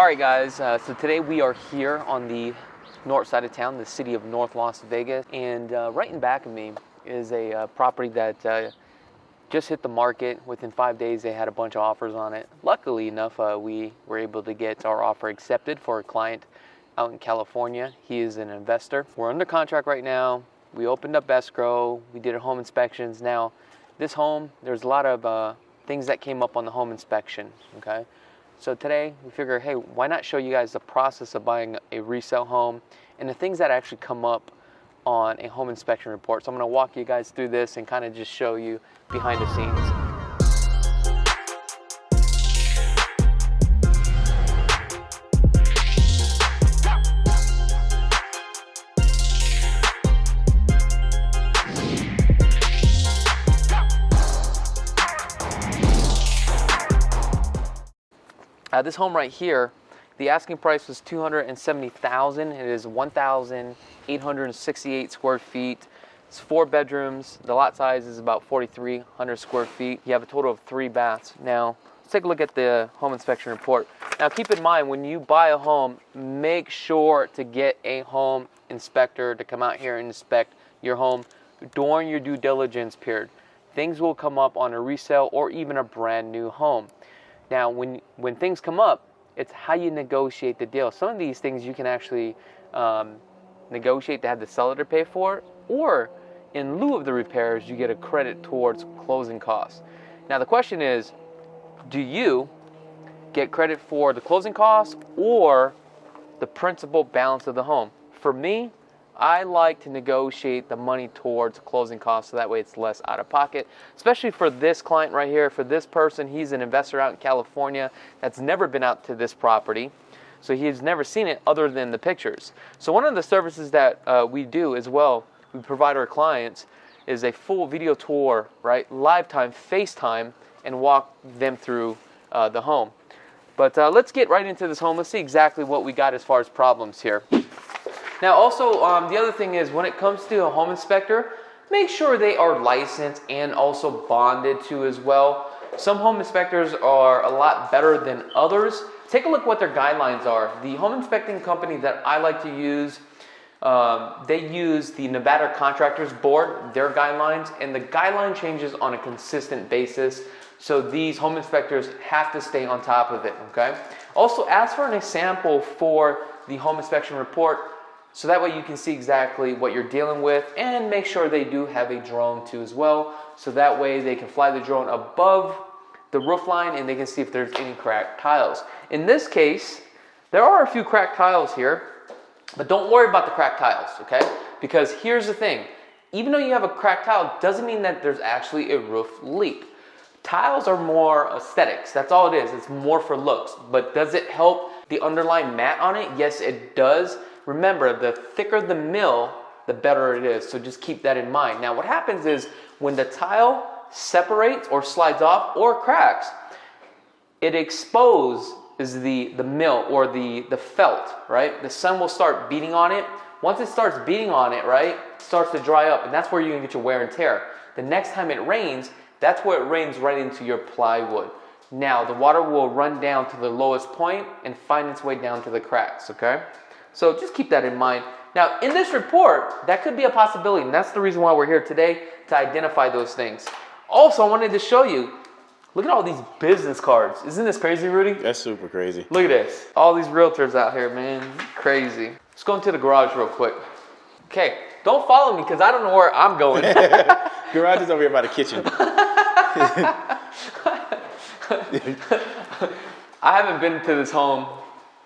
Alright guys, so today we are here on the north side of town, the city of North Las Vegas, and right in back of me is a property that just hit the market. Within 5 days they had a bunch of offers on it. Luckily enough, we were able to get our offer accepted for a client out in California. He is an investor. We're under contract right now. We opened up escrow, we did our home inspections. Now this home, there's a lot of things that came up on the home inspection, okay? So today we figure, hey, why not show you guys the process of buying a resale home and the things that actually come up on a home inspection report. So I'm going to walk you guys through this and kind of just show you behind the scenes. This home right here, the asking price was $270,000. It is 1,868 square feet. It's 4 bedrooms. The lot size is about 4,300 square feet. You have a total of 3 baths. Now, let's take a look at the home inspection report. Now, keep in mind, when you buy a home, make sure to get a home inspector to come out here and inspect your home during your due diligence period. Things will come up on a resale or even a brand new home. Now, when things come up, it's how you negotiate the deal. Some of these things you can actually negotiate to have the seller to pay for, or in lieu of the repairs, you get a credit towards closing costs. Now, the question is, do you get credit for the closing costs or the principal balance of the home? For me, I like to negotiate the money towards closing costs so that way it's less out of pocket, especially for this client right here. For this person, he's an investor out in California that's never been out to this property, so he's never seen it other than the pictures. So one of the services that we do as well, we provide our clients, is a full video tour, right, live time, FaceTime, and walk them through the home. But let's get right into this home. Let's see exactly what we got as far as problems here. Now also, the other thing is when it comes to a home inspector, make sure they are licensed and also bonded to as well. Some home inspectors are a lot better than others. Take a look what their guidelines are. The home inspecting company that I like to use, they use the Nevada Contractors Board, their guidelines, and the guideline changes on a consistent basis. So these home inspectors have to stay on top of it, okay? Also, ask for an example for the home inspection report, so that way you can see exactly what you're dealing with, and make sure they do have a drone too as well. So that way they can fly the drone above the roof line and they can see if there's any cracked tiles. In this case, there are a few cracked tiles here, but don't worry about the cracked tiles, okay? Because here's the thing, even though you have a cracked tile, doesn't mean that there's actually a roof leak. Tiles are more aesthetics, that's all it is. It's more for looks. But does it help the underlying mat on it? Yes, it does. Remember, the thicker the mill, the better it is. So just keep that in mind. Now, what happens is when the tile separates or slides off or cracks, it exposes the mill or the felt, right? The sun will start beating on it. Once it starts beating on it, right, it starts to dry up, and that's where you're gonna get your wear and tear. The next time it rains, that's where it rains right into your plywood. Now, the water will run down to the lowest point and find its way down to the cracks, okay? So just keep that in mind. Now, in this report, that could be a possibility, and that's the reason why we're here today, to identify those things. Also, I wanted to show you, look at all these business cards. Isn't this crazy, Rudy? That's super crazy. Look at this. All these realtors out here, man. Crazy. Let's go into the garage real quick. Okay, don't follow me because I don't know where I'm going. Garage is over here by the kitchen. I haven't been to this home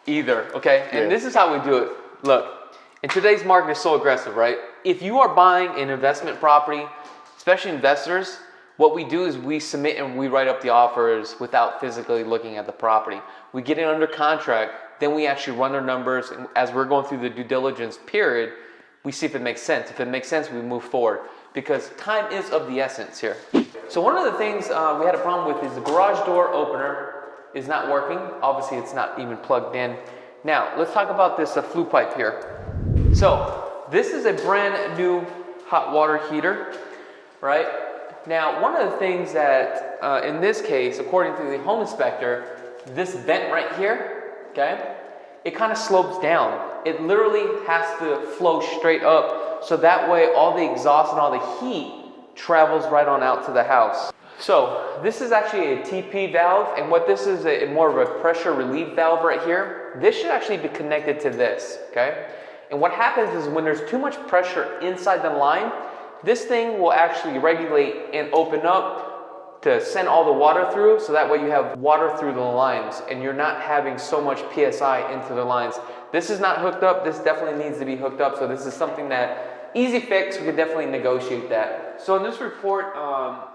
either, okay? And this is how we do it. Look, in today's market is so aggressive, right? If you are buying an investment property, especially investors, what we do is we submit and we write up the offers without physically looking at the property. We get it under contract, then we actually run our numbers, and as we're going through the due diligence period, we see if it makes sense. If it makes sense, we move forward, because time is of the essence here. So one of the things we had a problem with is the garage door opener is not working. Obviously, it's not even plugged in. Now, let's talk about this flue pipe here. So this is a brand new hot water heater, right? Now, one of the things that, in this case, according to the home inspector, this vent right here okay, it kind of slopes down. It literally has to flow straight up, so that way all the exhaust and all the heat travels right on out to the house. So this is actually a TP valve, and what this is, more of a pressure relief valve right here. This should actually be connected to this, okay? And what happens is when there's too much pressure inside the line, this thing will actually regulate and open up to send all the water through, so that way you have water through the lines and you're not having so much PSI into the lines. This is not hooked up. This definitely needs to be hooked up, so this is something that easy fix. We could definitely negotiate that. So in this report,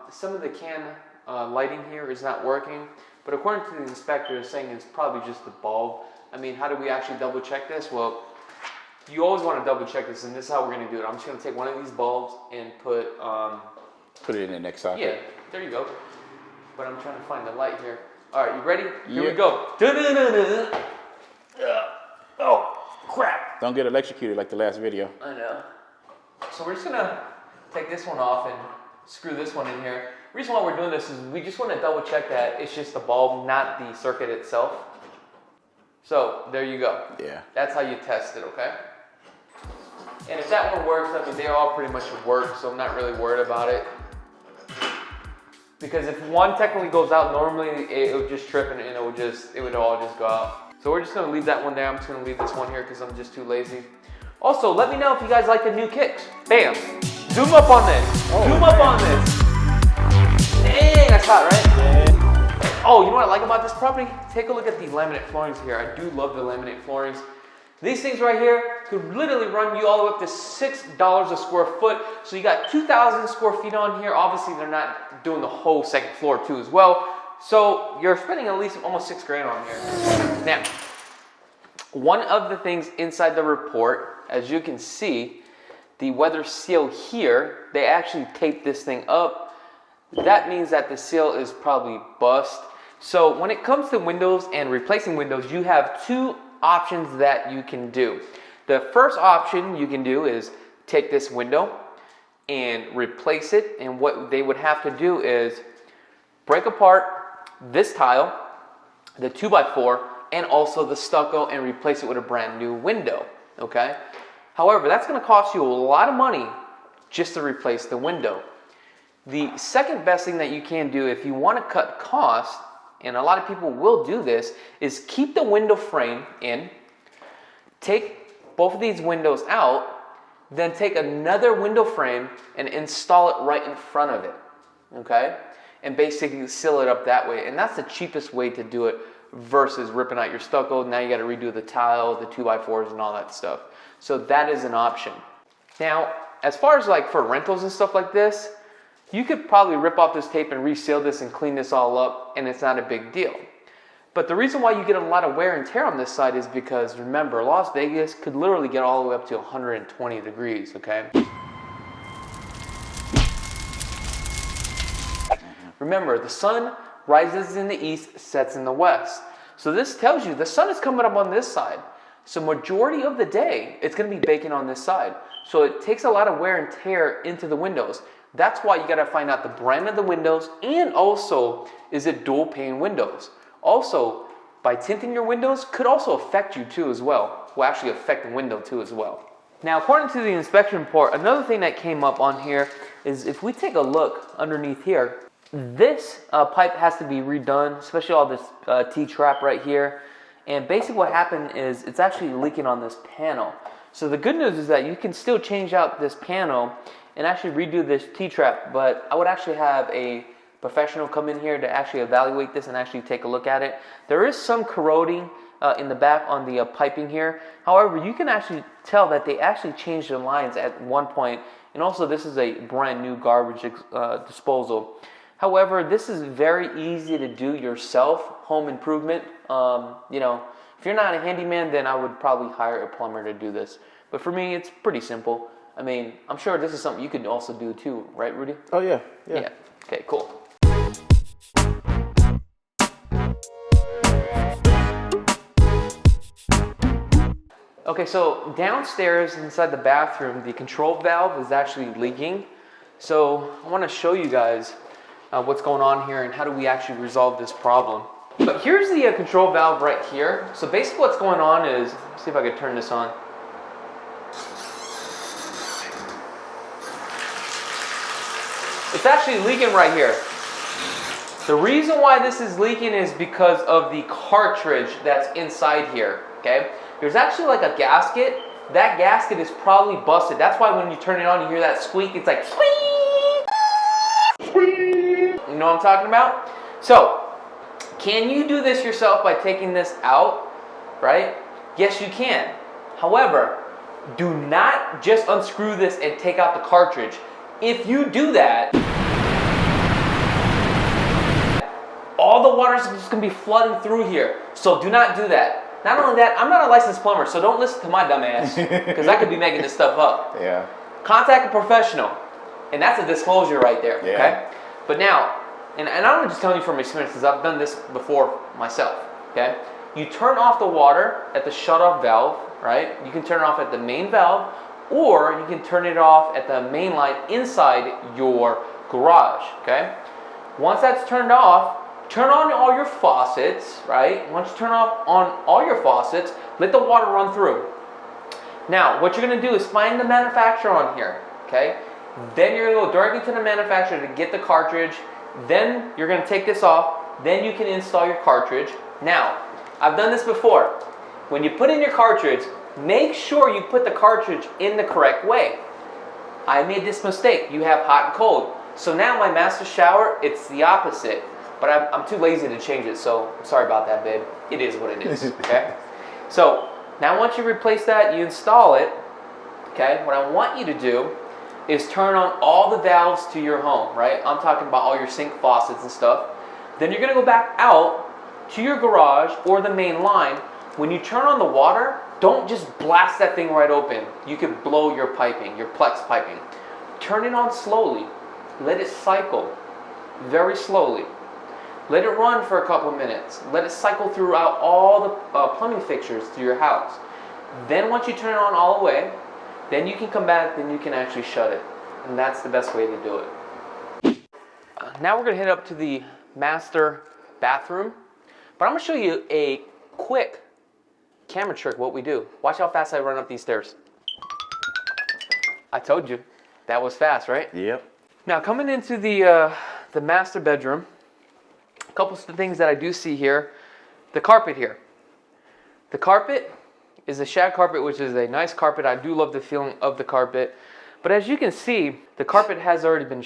some of the can lighting here is not working, but according to the inspector, is saying it's probably just the bulb. I mean, how do we actually double check this? Well, you always want to double check this, and this is how we're going to do it. I'm just going to take one of these bulbs and put it in the next socket. Yeah, there you go. But I'm trying to find the light here. All right, you ready? Here we go. Da-da-da-da. Oh, crap. Don't get electrocuted like the last video. I know. So we're just going to take this one off and screw this one in here. The reason why we're doing this is we just want to double check that it's just the bulb, not the circuit itself. So there you go. Yeah. That's how you test it, okay? And if that one works, I mean, they all pretty much work, so I'm not really worried about it. Because if one technically goes out, normally it would just trip and it would all just go out. So we're just gonna leave that one there. I'm just gonna leave this one here because I'm just too lazy. Also, let me know if you guys like the new kicks. Bam! Zoom up on this. Zoom up on this. Dang, that's hot, right? Yeah. Oh, you know what I like about this property? Take a look at these laminate floorings here. I do love the laminate floorings. These things right here could literally run you all the way up to $6 a square foot. So you got 2,000 square feet on here. Obviously, they're not doing the whole second floor too as well. So you're spending at least almost $6 grand on here. Now, one of the things inside the report, as you can see, the weather seal here, they actually taped this thing up. That means that the seal is probably bust. So when it comes to windows and replacing windows, you have two options that you can do. The first option you can do is take this window and replace it, and what they would have to do is break apart this tile, the 2x4, and also the stucco, and replace it with a brand new window, okay? However, that's going to cost you a lot of money just to replace the window. The second best thing that you can do if you want to cut costs, and a lot of people will do this, is keep the window frame in, take both of these windows out, then take another window frame and install it right in front of it, okay? And basically seal it up that way. And that's the cheapest way to do it versus ripping out your stucco. Now you got to redo the tile, the 2x4s and all that stuff. So that is an option. Now, as far as like for rentals and stuff like this, you could probably rip off this tape and reseal this and clean this all up, and it's not a big deal. But the reason why you get a lot of wear and tear on this side is because, remember, Las Vegas could literally get all the way up to 120 degrees, okay? Remember, the sun rises in the east, sets in the west. So this tells you the sun is coming up on this side. So majority of the day, it's going to be baking on this side. So it takes a lot of wear and tear into the windows. That's why you got to find out the brand of the windows, and also, is it dual pane windows? Also, by tinting your windows could also affect you too as well. Will actually affect the window too as well. Now, according to the inspection report, another thing that came up on here is if we take a look underneath here, this pipe has to be redone, especially all this T-trap right here. And basically what happened is it's actually leaking on this panel. So the good news is that you can still change out this panel and actually redo this T-trap, but I would actually have a professional come in here to actually evaluate this and actually take a look at it. There is some corroding in the back on the piping here. However, you can actually tell that they actually changed the lines at one point, and also this is a brand new garbage disposal. However, this is very easy to do yourself, home improvement. You know, if you're not a handyman, then I would probably hire a plumber to do this. But for me, it's pretty simple. I mean, I'm sure this is something you could also do too, right, Rudy? Oh, yeah. Yeah. Okay, cool. Okay, so downstairs inside the bathroom, the control valve is actually leaking. So I want to show you guys what's going on here and how do we actually resolve this problem. But here's the control valve right here. So basically what's going on is, let's see if I can turn this on. It's actually leaking right here. The reason why this is leaking is because of the cartridge that's inside here, okay? There's actually like a gasket. That gasket is probably busted. That's why when you turn it on, you hear that squeak. It's like squeak, squeak. You know what I'm talking about? So, can you do this yourself by taking this out, right? Yes, you can. However, do not just unscrew this and take out the cartridge. If you do that, all the water is just going to be flooding through here. So do not do that. Not only that, I'm not a licensed plumber, so don't listen to my dumb ass, because I could be making this stuff up. Yeah. Contact a professional, and that's a disclosure right there, Yeah. okay? But now, and I'm just telling you from experience, because I've done this before myself, okay? You turn off the water at the shut-off valve, right? You can turn it off at the main valve, or you can turn it off at the main line inside your garage, okay? Once that's turned off, turn on all your faucets, right? Once you turn off on all your faucets, let the water run through. Now, what you're gonna do is find the manufacturer on here, okay? Then you're gonna go directly to the manufacturer to get the cartridge. Then you're gonna take this off. Then you can install your cartridge. Now, I've done this before. When you put in your cartridge, make sure you put the cartridge in the correct way. I made this mistake. You have hot and cold. So now my master shower, it's the opposite. But I'm too lazy to change it, so I'm sorry about that, babe. It is what it is, okay? So now once you replace that, you install it, okay? What I want you to do is turn on all the valves to your home, right? I'm talking about all your sink faucets and stuff. Then you're gonna go back out to your garage or the main line. When you turn on the water, don't just blast that thing right open. You could blow your piping, your Plex piping. Turn it on slowly. Let it cycle very slowly. Let it run for a couple of minutes. Let it cycle throughout all the plumbing fixtures to your house. Then once you turn it on all the way, then you can come back, then you can actually shut it. And that's the best way to do it. Now we're gonna head up to the master bathroom. But I'm gonna show you a quick camera trick what we do. Watch how fast I run up these stairs. I told you, that was fast, right? Yep. Now coming into the master bedroom, a couple of things that I do see here. The carpet here. The carpet is a shag carpet, which is a nice carpet. I do love the feeling of the carpet. But as you can see, the carpet has already been,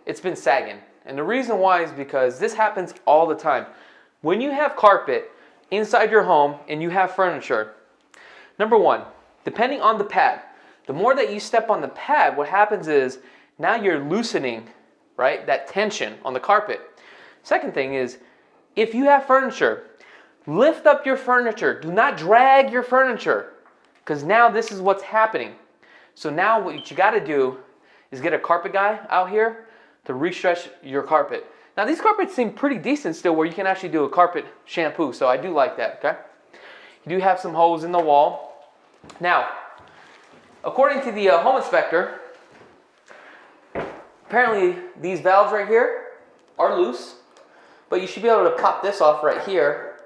it's been sagging. And the reason why is because this happens all the time. When you have carpet inside your home and you have furniture, number one, depending on the pad, the more that you step on the pad, what happens is now you're loosening, right, that tension on the carpet. Second thing is, if you have furniture, lift up your furniture. Do not drag your furniture, because now this is what's happening. So now what you got to do is get a carpet guy out here to restretch your carpet. Now these carpets seem pretty decent still, where you can actually do a carpet shampoo, so I do like that, okay? You do have some holes in the wall. Now, according to the home inspector, apparently these valves right here are loose, but you should be able to pop this off right here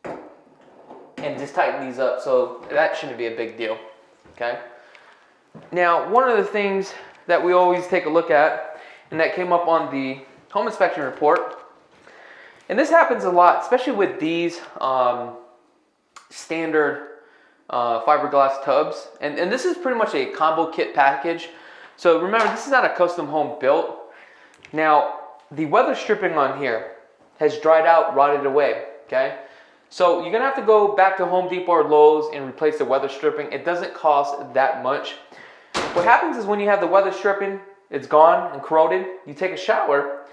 and just tighten these up, so that shouldn't be a big deal, okay? Now, one of the things that we always take a look at, and that came up on the home inspection report, and this happens a lot, especially with these standard fiberglass tubs, and this is pretty much a combo kit package. So remember, this is not a custom home built. Now, the weather stripping on here has dried out, rotted away, okay? So you're gonna have to go back to Home Depot or Lowe's and replace the weather stripping. It doesn't cost that much. What happens is when you have the weather stripping, it's gone and corroded, you take a shower,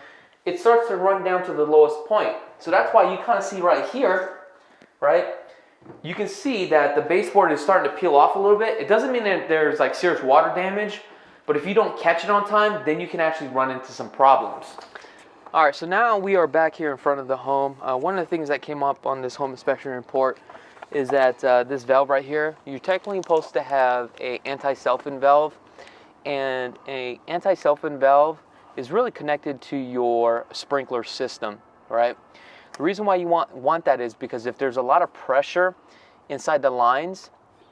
it starts to run down to the lowest point. So that's why you kind of see right here, right? You can see that the baseboard is starting to peel off a little bit. It doesn't mean that there's like serious water damage, but if you don't catch it on time, then you can actually run into some problems. All right, so now we are back here in front of the home. One of the things that came up on this home inspection report is that this valve right here, you're technically supposed to have a anti-self-in valve, and a anti-self-in valve is really connected to your sprinkler system, right? The reason why you want that is because if there's a lot of pressure inside the lines,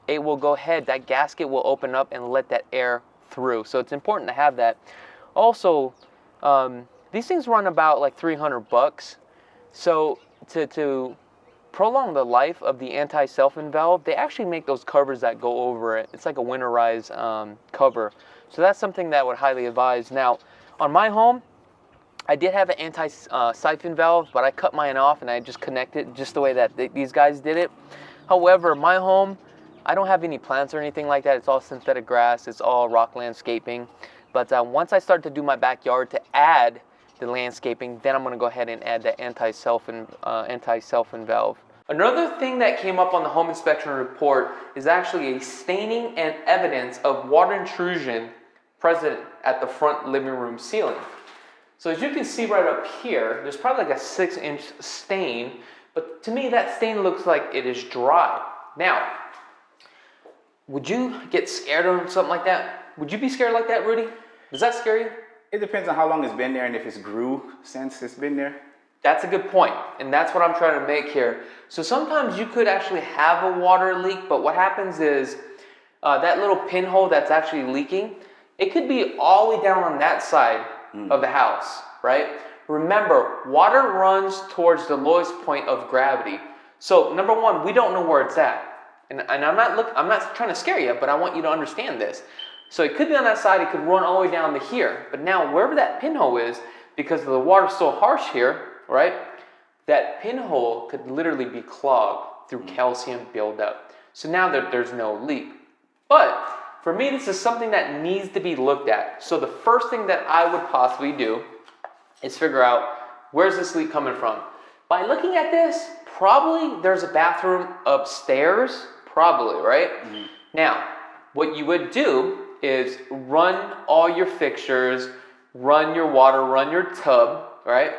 it will go ahead, that gasket will open up and let that air through. So it's important to have that. Also, these things run about like $300. So to prolong the life of the anti-self-in valve, they actually make those covers that go over it. It's like a winterized cover. So that's something that I would highly advise. Now, on my home, I did have an anti-siphon valve, but I cut mine off and I just connected just the way that these guys did it. However, my home, I don't have any plants or anything like that. It's all synthetic grass. It's all rock landscaping. But once I start to do my backyard to add the landscaping, then I'm going to go ahead and add the anti-self-in valve. Another thing that came up on the home inspection report is actually a staining and evidence of water intrusion present at the front living room ceiling. So as you can see right up here, there's probably like a 6-inch stain, but to me that stain looks like it is dry. Now, would you get scared or something like that? Would you be scared like that, Rudy? Does that scare you? It depends on how long it's been there and if it's grew since it's been there. That's a good point, and that's what I'm trying to make here. So sometimes you could actually have a water leak, but what happens is that little pinhole that's actually leaking, it could be all the way down on that side of the house, right? Remember, water runs towards the lowest point of gravity. So number one, we don't know where it's at. And I'm not trying to scare you, but I want you to understand this. So it could be on that side, it could run all the way down to here. But now wherever that pinhole is, because the water's so harsh here, right? That pinhole could literally be clogged through calcium buildup. So now there's no leak. But for me, this is something that needs to be looked at. So the first thing that I would possibly do is figure out, where's this leak coming from? By looking at this, probably there's a bathroom upstairs, probably, right? Now, what you would do is run all your fixtures, run your water, run your tub, right?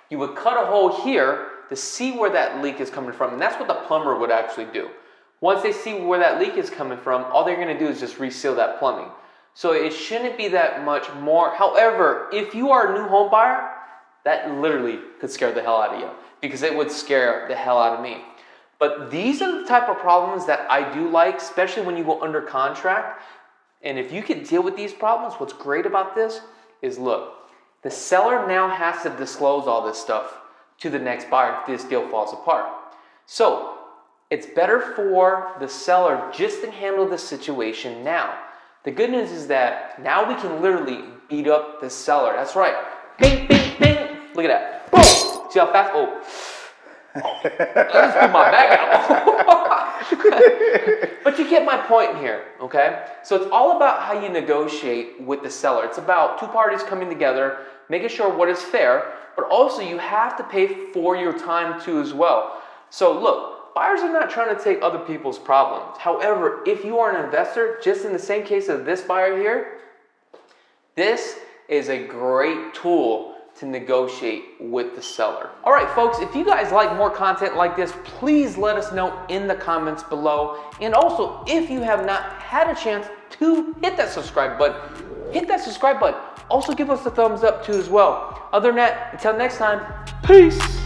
You would cut a hole here to see where that leak is coming from, and that's what the plumber would actually do. Once they see where that leak is coming from, all they're going to do is just reseal that plumbing. So it shouldn't be that much more. However, if you are a new home buyer, that literally could scare the hell out of you, because it would scare the hell out of me. But these are the type of problems that I do like, especially when you go under contract. And if you can deal with these problems, what's great about this is, look, the seller now has to disclose all this stuff to the next buyer if this deal falls apart. So it's better for the seller just to handle the situation now. The good news is that now we can literally beat up the seller. That's right. Bing, bing, bing. Look at that. Boom. See how fast? Oh. I just put my back out. But you get my point here, okay? So it's all about how you negotiate with the seller. It's about two parties coming together, making sure what is fair, but also you have to pay for your time too as well. So look, buyers are not trying to take other people's problems. However, if you are an investor, just in the same case of this buyer here, this is a great tool to negotiate with the seller. All right, folks, if you guys like more content like this, please let us know in the comments below. And also, if you have not had a chance to hit that subscribe button, hit that subscribe button. Also, give us a thumbs up too as well. Other than that, until next time, peace.